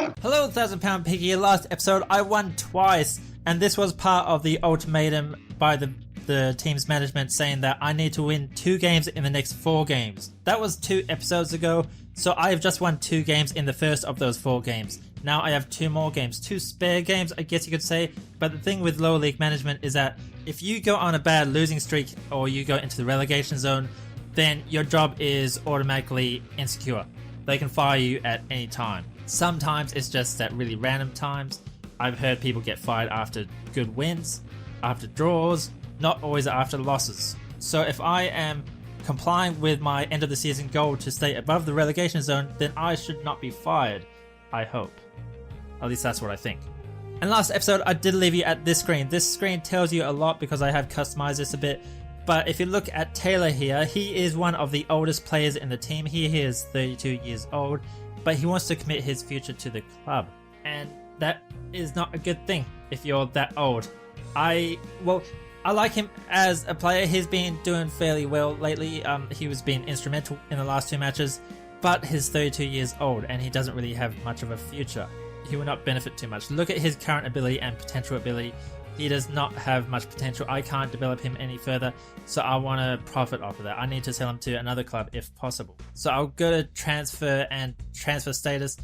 Hello, ThousandPoundPig here. Last episode, I won twice, and this was part of the ultimatum by the team's management saying that I need to win 2 games in the next 4 games. That was 2 episodes ago, so I have just won 2 games in the first of those 4 games. Now I have 2 more games, 2 spare games, I guess you could say. But the thing with lower league management is that if you go on a bad losing streak or you go into the relegation zone, then your job is automatically insecure. They can fire you at any time. Sometimes it's just at really random times. I've heard people get fired after good wins, after draws, not always after losses. So if I am complying with my end of the season goal to stay above the relegation zone, then I should not be fired. I hope. At least that's what I think. And last episode I did leave you at this screen. This screen tells you a lot because I have customized this a bit. But if you look at Taylor here, he is one of the oldest players in the team. He is 32 years old, but he wants to commit his future to the club. And that is not a good thing if you're that old. I like him as a player. He's been doing fairly well lately. He was being instrumental in the last 2 matches, but he's 32 years old and he doesn't really have much of a future. He will not benefit too much. Look at his current ability and potential ability. He does not have much potential. I can't develop him any further, so I want to profit off of that. I need to sell him to another club if possible. So I'll go to transfer and transfer status.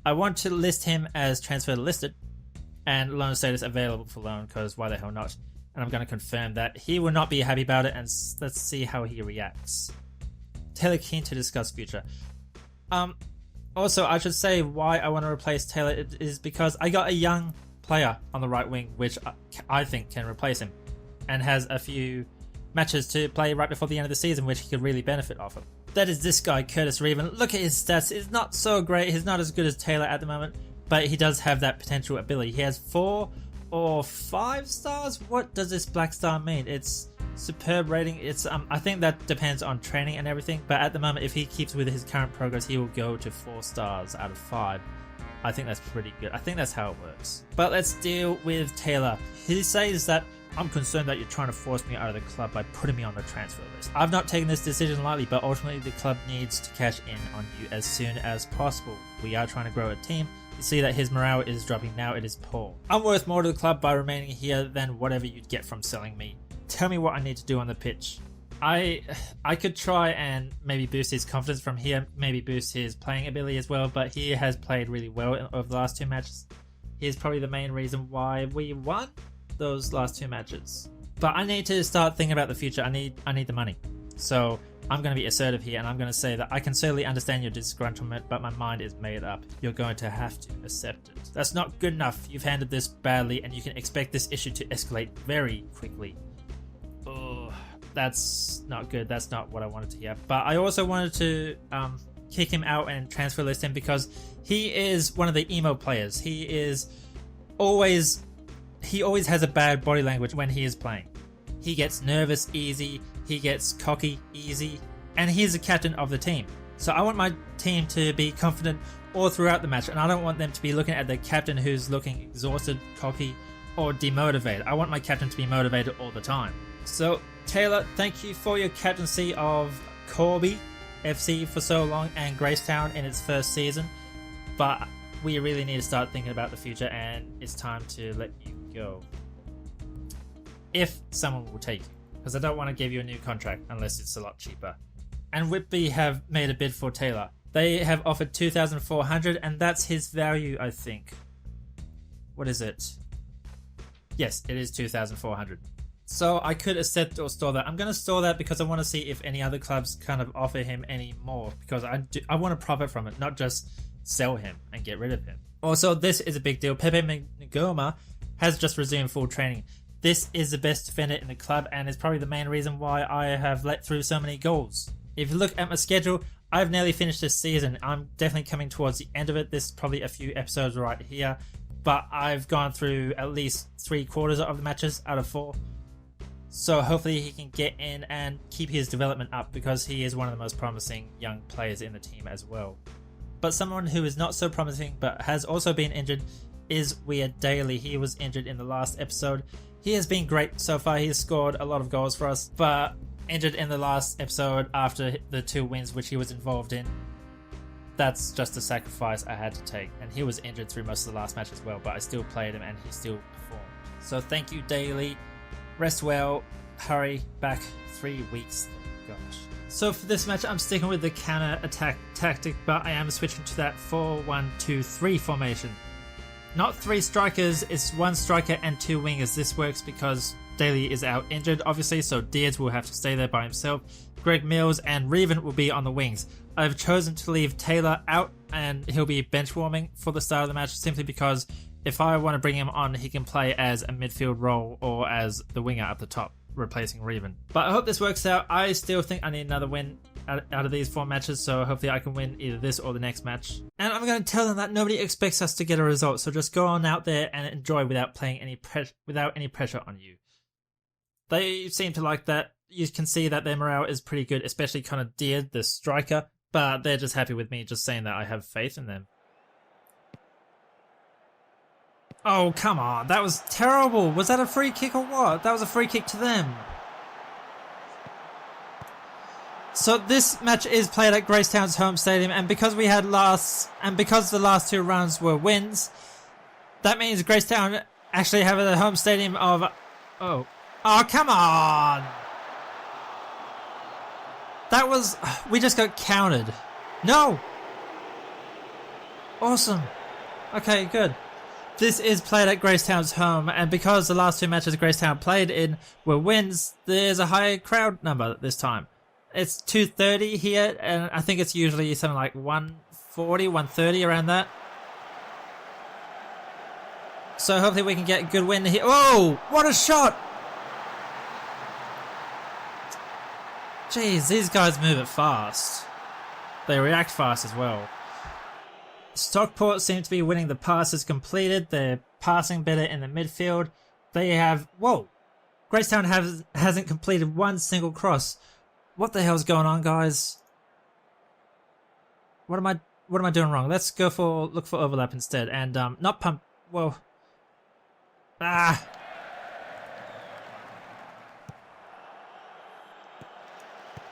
I want to list him as transfer listed and loan status available for loan, because why the hell not? And I'm going to confirm that. He will not be happy about it, and let's see how he reacts. Taylor keen to discuss future. Also, I should say why I want to replace Taylor is because I got a young player on the right wing which I think can replace him and has a few matches to play right before the end of the season which he could really benefit off of. That is this guy, Curtis Reeven. Look at his stats. It's not so great. He's not as good as Taylor at the moment, but he does have that potential ability. He has 4 or 5 stars. What does this black star mean? It's superb rating. It's I think that depends on training and everything, but at the moment if he keeps with his current progress he will go to 4 stars out of 5. I think that's pretty good. I think that's how it works. But let's deal with Taylor. He says that I'm concerned that you're trying to force me out of the club by putting me on the transfer list. I've not taken this decision lightly, but ultimately the club needs to cash in on you as soon as possible. We are trying to grow a team. You see that his morale is dropping now. It is poor. I'm worth more to the club by remaining here than whatever you'd get from selling me. Tell me what I need to do on the pitch. I could try and maybe boost his confidence from here, maybe boost his playing ability as well, but he has played really well over the last 2 matches. He's probably the main reason why we won those last 2 matches. But I need to start thinking about the future. I need the money. So I'm going to be assertive here and I'm going to say that I can certainly understand your disgruntlement, but my mind is made up. You're going to have to accept it. That's not good enough. You've handled this badly and you can expect this issue to escalate very quickly. Oh, that's not good. That's not what I wanted to hear. But I also wanted to kick him out and transfer list him because he is one of the emo players. He always has a bad body language when he is playing. He gets nervous easy, he gets cocky easy, and he's the captain of the team. So I want my team to be confident all throughout the match, and I don't want them to be looking at the captain who's looking exhausted, cocky, or demotivated. I want my captain to be motivated all the time. So Taylor, thank you for your captaincy of Corby FC for so long and Gracetown in its first season, but we really need to start thinking about the future and it's time to let you go. If someone will take you, because I don't want to give you a new contract unless it's a lot cheaper. And Whitby have made a bid for Taylor. They have offered 2,400 and that's his value, I think. What is it? Yes, it is 2,400. So I could accept or store that. I'm going to store that because I want to see if any other clubs kind of offer him any more, because I want to profit from it, not just sell him and get rid of him. Also, this is a big deal. Pepe Ngoma has just resumed full training. This is the best defender in the club and is probably the main reason why I have let through so many goals. If you look at my schedule, I've nearly finished this season. I'm definitely coming towards the end of it. This is probably a few episodes right here, but I've gone through at least 3/4 of the matches out of 4. So hopefully he can get in and keep his development up because he is one of the most promising young players in the team as well. But someone who is not so promising but has also been injured is Weird Daly. He was injured in the last episode. He has been great so far. He has scored a lot of goals for us, but injured in the last episode after the 2 wins which he was involved in. that's just a sacrifice I had to take. And he was injured through most of the last match as well, but I still played him and he still performed. So thank you, Daly. Rest well. Hurry back 3 weeks. Gosh. So for this match, I'm sticking with the counter attack tactic, but I am switching to that 4-1-2-3 formation. Not 3 strikers, it's 1 striker and 2 wingers. This works because Daly is out injured, obviously, so Diaz will have to stay there by himself. Greg Mills and Reven will be on the wings. I've chosen to leave Taylor out and he'll be bench warming for the start of the match simply because if I want to bring him on, he can play as a midfield role or as the winger up the top, replacing Reven. But I hope this works out. I still think I need another win out of these 4 matches, so hopefully I can win either this or the next match. And I'm going to tell them that nobody expects us to get a result, so just go on out there and enjoy without playing without any pressure on you. They seem to like that. You can see that their morale is pretty good, especially kind of Diaz, the striker, but they're just happy with me just saying that I have faith in them. Oh, come on. That was terrible. Was that a free kick or what? That was a free kick to them. So this match is played at Gracetown's home stadium, and because the last 2 rounds were wins, that means Gracetown actually have a home stadium of... Oh, come on! That was... We just got countered. No! Awesome. Okay, good. This is played at Gracetown's home, and because the last 2 matches Gracetown played in were wins, there's a high crowd number this time. It's 230 here, and I think it's usually something like 140, 130 around that. So hopefully we can get a good win here. Oh, what a shot! Jeez, these guys move it fast. They react fast as well. Stockport seem to be winning the passes completed. They're passing better in the midfield. They have... Whoa! Gracetown hasn't completed 1 single cross. What the hell's going on, guys? What am I doing wrong? Let's look for overlap instead, and not pump. Whoa! Ah!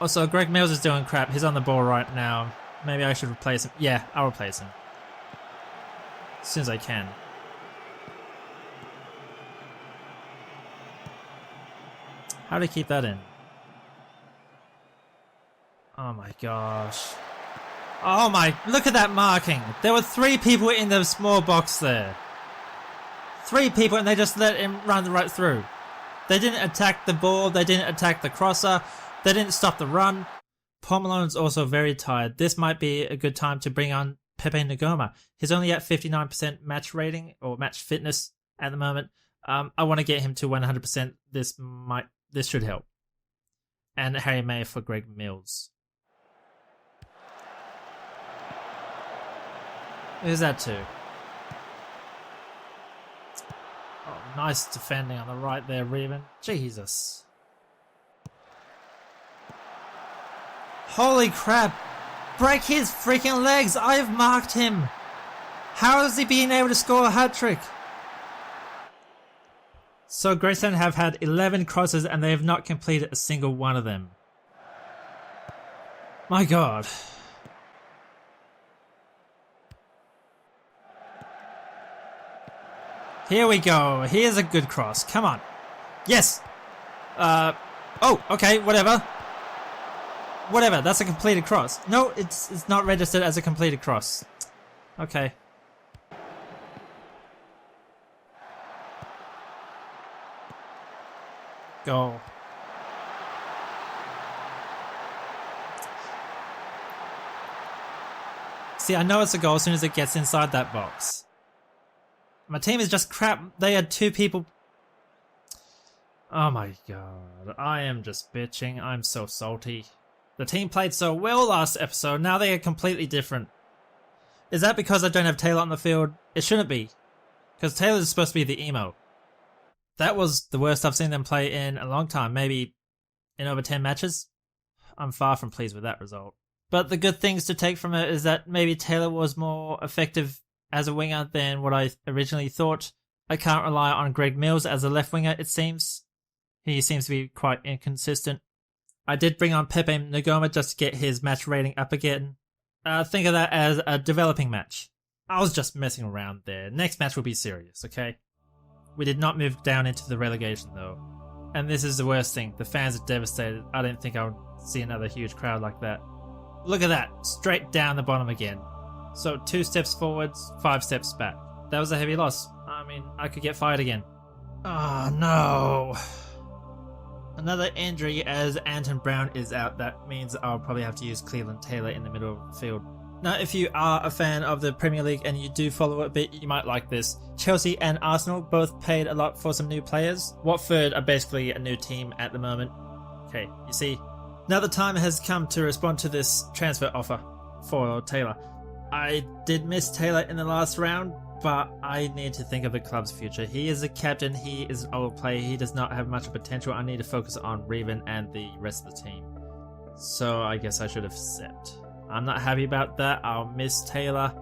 Also, Greg Mills is doing crap. He's on the ball right now. Maybe I should replace him. Yeah, I'll replace him as soon as I can. How do I keep that in? Oh my gosh. Oh my, look at that marking. There were 3 people in the small box there. 3 people and they just let him run right through. They didn't attack the ball, they didn't attack the crosser, they didn't stop the run. Pomalone's also very tired. This might be a good time to bring on Pepe Ngoma. He's only at 59% match rating or match fitness at the moment. I want to get him to 100%. This should help. And Harry May for Greg Mills. Who's that to? Oh, nice defending on the right there, Reven. Jesus. Holy crap! Break his freaking legs! I've marked him! How is he being able to score a hat-trick? So Grayson have had 11 crosses and they have not completed a single one of them. My god. Here we go. Here's a good cross. Come on. Yes! Oh, okay, whatever. Whatever, that's a completed cross. No, it's not registered as a completed cross. Okay. Goal. See, I know it's a goal as soon as it gets inside that box. My team is just crap. They had 2 people. Oh my god. I am just bitching. I'm so salty. The team played so well last episode. Now they are completely different. Is that because I don't have Taylor on the field? It shouldn't be. Because Taylor is supposed to be the emo. That was the worst I've seen them play in a long time. Maybe in over 10 matches. I'm far from pleased with that result. But the good things to take from it is that maybe Taylor was more effective as a winger than what I originally thought. I can't rely on Greg Mills as a left winger, it seems. He seems to be quite inconsistent. I did bring on Pepe Ngoma just to get his match rating up again. Think of that as a developing match. I was just messing around there. Next match will be serious, okay? We did not move down into the relegation though. And this is the worst thing. The fans are devastated. I don't think I'll see another huge crowd like that. Look at that. Straight down the bottom again. So 2 steps forwards, 5 steps back. That was a heavy loss. I mean, I could get fired again. Oh no. Another injury as Anton Brown is out. That means I'll probably have to use Cleveland Taylor in the middle of the field. Now, if you are a fan of the Premier League and you do follow it a bit, you might like this. Chelsea and Arsenal both paid a lot for some new players. Watford are basically a new team at the moment. Okay, you see? Now the time has come to respond to this transfer offer for Taylor. I did miss Taylor in the last round, but I need to think of the club's future. He is a captain, he is an old player, he does not have much potential. I need to focus on Reven and the rest of the team. So I guess I should have accepted. I'm not happy about that. I'll miss Taylor.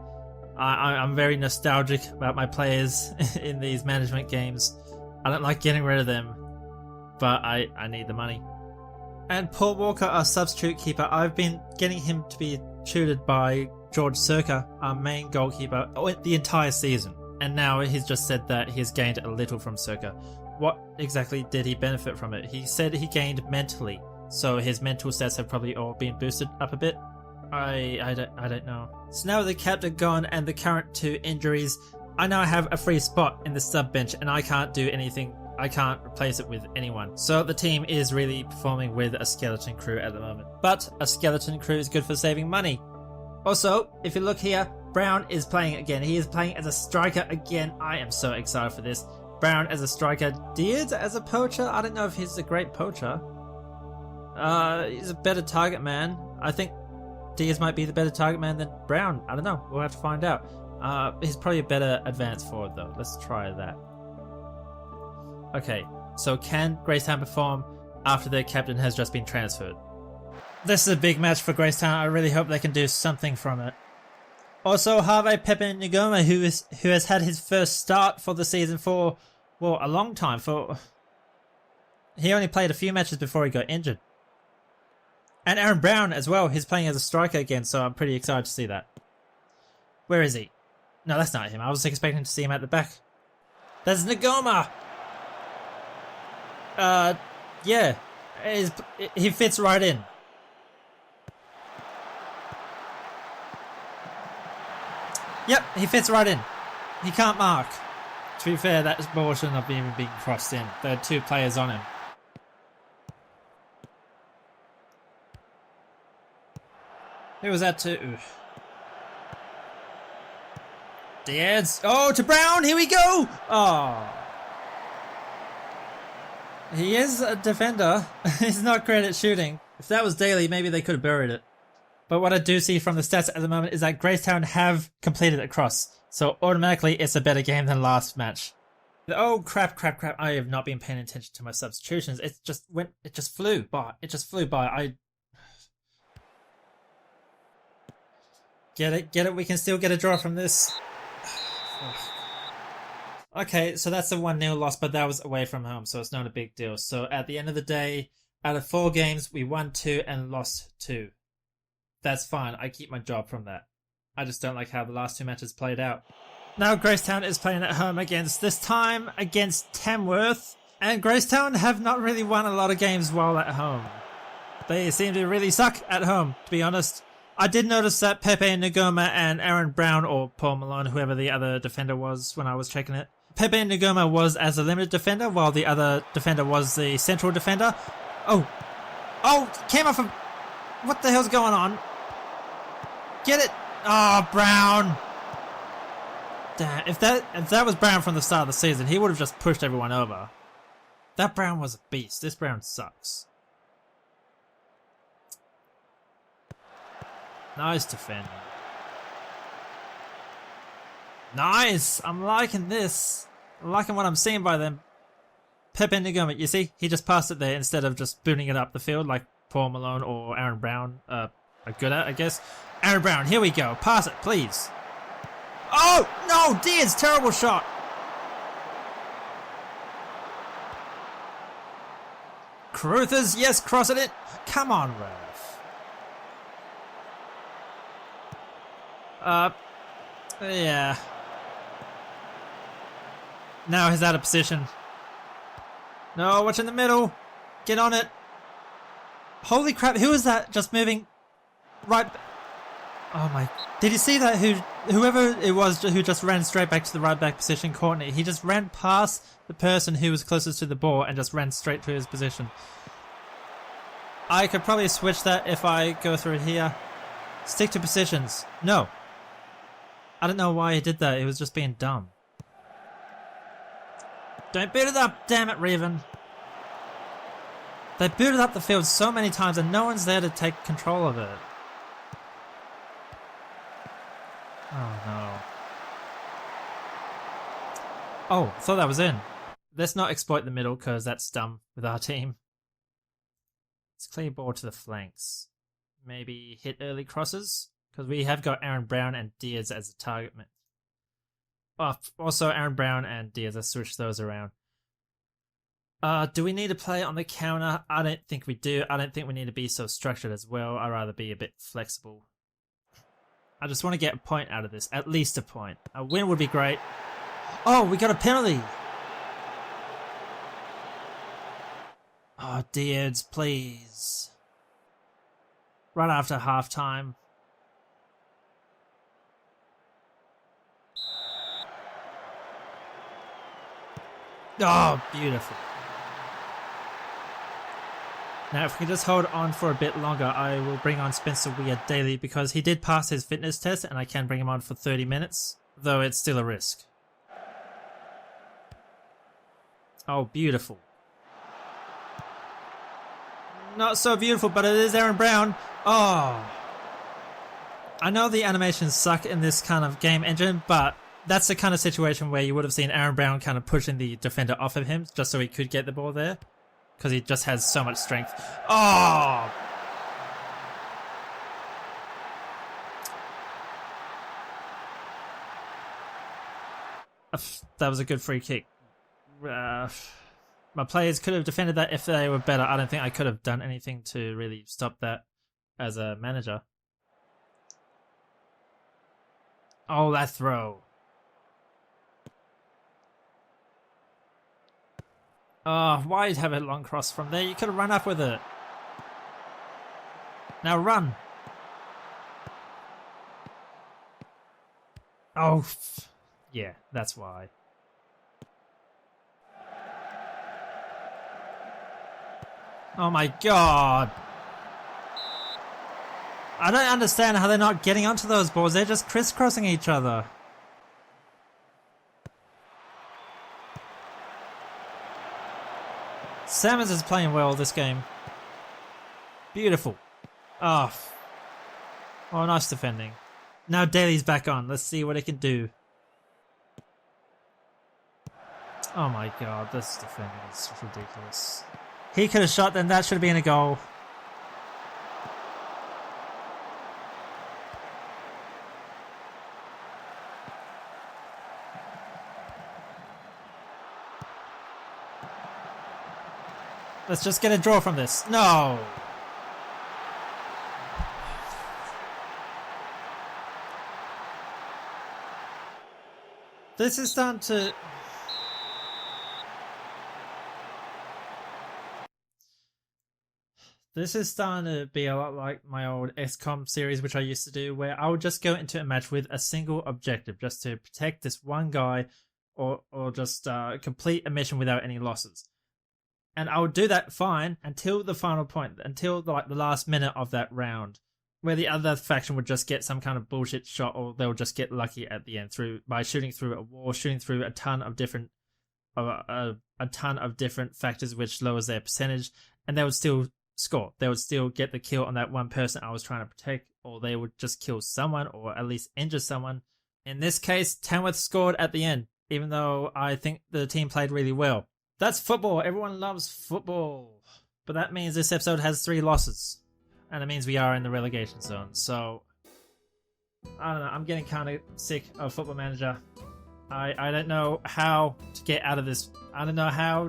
I'm very nostalgic about my players in these management games. I don't like getting rid of them, but I need the money. And Paul Walker, our substitute keeper, I've been getting him to be tutored by George Circa, our main goalkeeper, the entire season. And now he's just said that he's gained a little from Circa. What exactly did he benefit from it? He said he gained mentally, so his mental stats have probably all been boosted up a bit. I don't know. So now with the captain gone and the current 2 injuries, I now have a free spot in the sub bench and I can't do anything. I can't replace it with anyone. So the team is really performing with a skeleton crew at the moment. But a skeleton crew is good for saving money. Also, if you look here, Brown is playing again. He is playing as a striker again. I am so excited for this. Brown as a striker, Diaz as a poacher. I don't know if he's a great poacher. He's a better target man. I think Diaz might be the better target man than Brown. I don't know. We'll have to find out. He's probably a better advanced forward though. Let's try that. Okay, so can Gracetown perform after their captain has just been transferred? This is a big match for Gracetown. I really hope they can do something from it. Also, Harvey Pepe Ngoma, who has had his first start for the season for, well, a long time. He only played a few matches before he got injured. And Aaron Brown as well. He's playing as a striker again, so I'm pretty excited to see that. Where is he? No, that's not him. I was expecting to see him at the back. That's Ngoma! Yeah. He fits right in. Yep, he fits right in. He can't mark. To be fair, that ball shouldn't have even been crossed in. There are 2 players on him. Who was that to? Oof. Diaz. Oh, to Brown. Here we go. Oh. He is a defender. He's not great at shooting. If that was Daly, maybe they could have buried it. But what I do see from the stats at the moment is that Gracetown have completed a cross. So automatically it's a better game than last match. Oh crap. I have not been paying attention to my substitutions. It just flew by. I get it. We can still get a draw from this. Okay, so that's a 1-0 loss, but that was away from home, so it's not a big deal. So at the end of the day, out of 4 games, we won 2 and lost 2. That's fine. I keep my job from that. I just don't like how the last 2 matches played out. Now Gracetown is playing at home this time against Tamworth. And Gracetown have not really won a lot of games while at home. They seem to really suck at home, to be honest. I did notice that Pepe Ngoma and Aaron Brown, or Paul Malone, whoever the other defender was when I was checking it. Pepe Ngoma was as a limited defender, while the other defender was the central defender. Oh, came off of... What the hell's going on? Get it! Oh, Brown! Damn, if that was Brown from the start of the season, he would have just pushed everyone over. That Brown was a beast. This Brown sucks. Nice defending. Nice! I'm liking this. I'm liking what I'm seeing by them. Pepe Ngoma, you see? He just passed it there instead of just booting it up the field like Paul Malone or Aaron Brown are good at, I guess. Aaron Brown, here we go. Pass it, please. Oh! No! Diaz, terrible shot! Caruthers, yes, crossing it. Come on, ref. Yeah. Now he's out of position. No, watch in the middle. Get on it. Holy crap, who is that just moving right? Oh my. Did you see that? Whoever it was who just ran straight back to the right back position, Courtney, he just ran past the person who was closest to the ball and just ran straight to his position. I could probably switch that if I go through it here. Stick to positions. No. I don't know why he did that. It was just being dumb. Don't boot it up, damn it, Raven. They booted up the field so many times and no one's there to take control of it. Oh no. Oh, thought that was in. Let's not exploit the middle because that's dumb with our team. Let's clear ball to the flanks. Maybe hit early crosses because we have got Aaron Brown and Diaz as a target. Oh, also Aaron Brown and Diaz, let's switch those around. Do we need to play on the counter? I don't think we do. I don't think we need to be so structured as well. I'd rather be a bit flexible. I just want to get a point out of this. At least a point. A win would be great. Oh, we got a penalty. Oh, Diaz, please. Right after halftime. Oh, beautiful. Now, if we can just hold on for a bit longer, I will bring on Spencer Weir daily because he did pass his fitness test and I can bring him on for 30 minutes, though it's still a risk. Oh, beautiful. Not so beautiful, but it is Aaron Brown. Oh. I know the animations suck in this kind of game engine, but that's the kind of situation where you would have seen Aaron Brown kind of pushing the defender off of him just so he could get the ball there. Because he just has so much strength. Oh! That was a good free kick. My players could have defended that if they were better. I don't think I could have done anything to really stop that as a manager. Oh, that throw. Oh, why have a long cross from there? You could have run up with it. Now run. Oh, yeah, that's why. Oh my god. I don't understand how they're not getting onto those balls. They're just crisscrossing each other. Sammons is playing well this game. Beautiful. Oh. Oh, nice defending. Now Daly's back on. Let's see what he can do. Oh my god, this defending is ridiculous. He could have shot, then that should have been a goal. Let's just get a draw from this. No! This is starting to... This is starting to be a lot like my old XCOM series, which I used to do, where I would just go into a match with a single objective, just to protect this one guy, or just complete a mission without any losses. And I would do that fine until the final point, until the last minute of that round, where the other faction would just get some kind of bullshit shot, or they'll just get lucky at the end by shooting through a wall, shooting through a ton of different factors, which lowers their percentage, and they would still score. They would still get the kill on that one person I was trying to protect, or they would just kill someone, or at least injure someone. In this case, Tamworth scored at the end, even though I think the team played really well. That's football. Everyone loves football. But that means this episode has 3 losses. And it means we are in the relegation zone. So, I don't know. I'm getting kind of sick of Football Manager. I don't know how to get out of this. I don't know how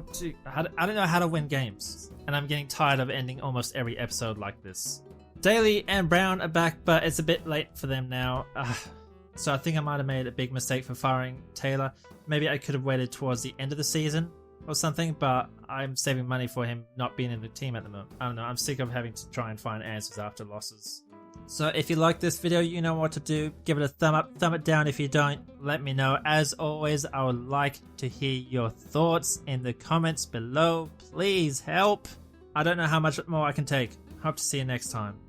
to win games. And I'm getting tired of ending almost every episode like this. Daly and Brown are back, but it's a bit late for them now. So I think I might have made a big mistake for firing Taylor. Maybe I could have waited towards the end of the season or something, but I'm saving money for him not being in the team at the moment. I don't know, I'm sick of having to try and find answers after losses. So if you like this video, you know what to do. Give it a thumb up, thumb it down if you don't. Let me know. As always, I would like to hear your thoughts in the comments below. Please help. I don't know how much more I can take. Hope to see you next time.